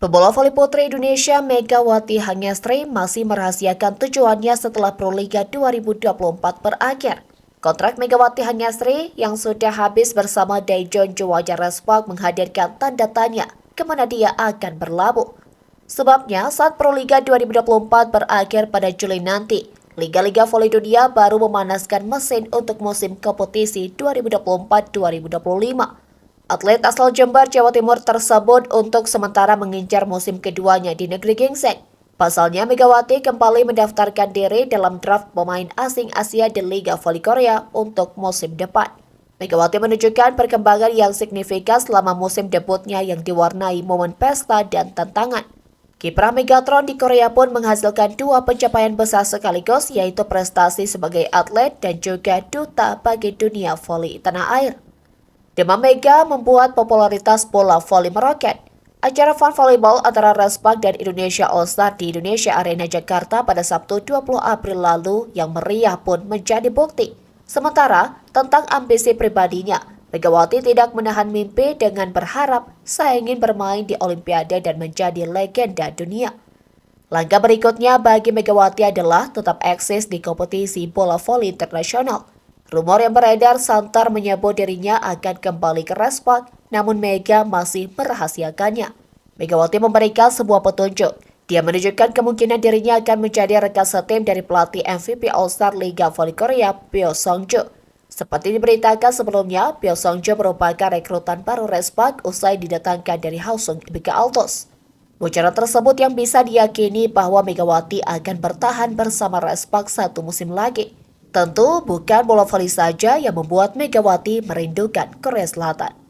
Pebola voli putri Indonesia Megawati Hangestri masih merahasiakan tujuannya setelah Proliga 2024 berakhir. Kontrak Megawati Hangestri yang sudah habis bersama Daejeon Jeonju Respark menghadirkan tanda tanya kemana dia akan berlabuh. Sebabnya saat Proliga 2024 berakhir pada Juli nanti, Liga-Liga Voli Dunia baru memanaskan mesin untuk musim kompetisi 2024-2025. Atlet asal Jember, Jawa Timur tersebut untuk sementara mengincar musim keduanya di negeri gingseng. Pasalnya, Megawati kembali mendaftarkan diri dalam draft pemain asing Asia di Liga Voli Korea untuk musim depan. Megawati menunjukkan perkembangan yang signifikan selama musim debutnya yang diwarnai momen pesta dan tantangan. Kiprah Megatron di Korea pun menghasilkan dua pencapaian besar sekaligus, yaitu prestasi sebagai atlet dan juga duta bagi dunia voli tanah air. Demam Mega membuat popularitas bola voli meroket. Acara fun volleyball antara Respark dan Indonesia All-Star di Indonesia Arena Jakarta pada Sabtu 20 April lalu yang meriah pun menjadi bukti. Sementara, tentang ambisi pribadinya, Megawati tidak menahan mimpi dengan berharap saya ingin bermain di Olimpiade dan menjadi legenda dunia. Langkah berikutnya bagi Megawati adalah tetap eksis di kompetisi bola voli internasional. Rumor yang beredar santer menyebut dirinya akan kembali ke Respark, namun Mega masih merahasiakannya. Megawati memberikan sebuah petunjuk. Dia menunjukkan kemungkinan dirinya akan menjadi rekan setim dari pelatih MVP All-Star Liga Voli Korea, Pyo Sung-ju. Seperti diberitakan sebelumnya, Pyo Sung-ju merupakan rekrutan baru Respark usai didatangkan dari Hwasong IBK Altos. Bocoran tersebut yang bisa diyakini bahwa Megawati akan bertahan bersama Respark satu musim lagi. Tentu bukan bola voli saja yang membuat Megawati merindukan Korea Selatan.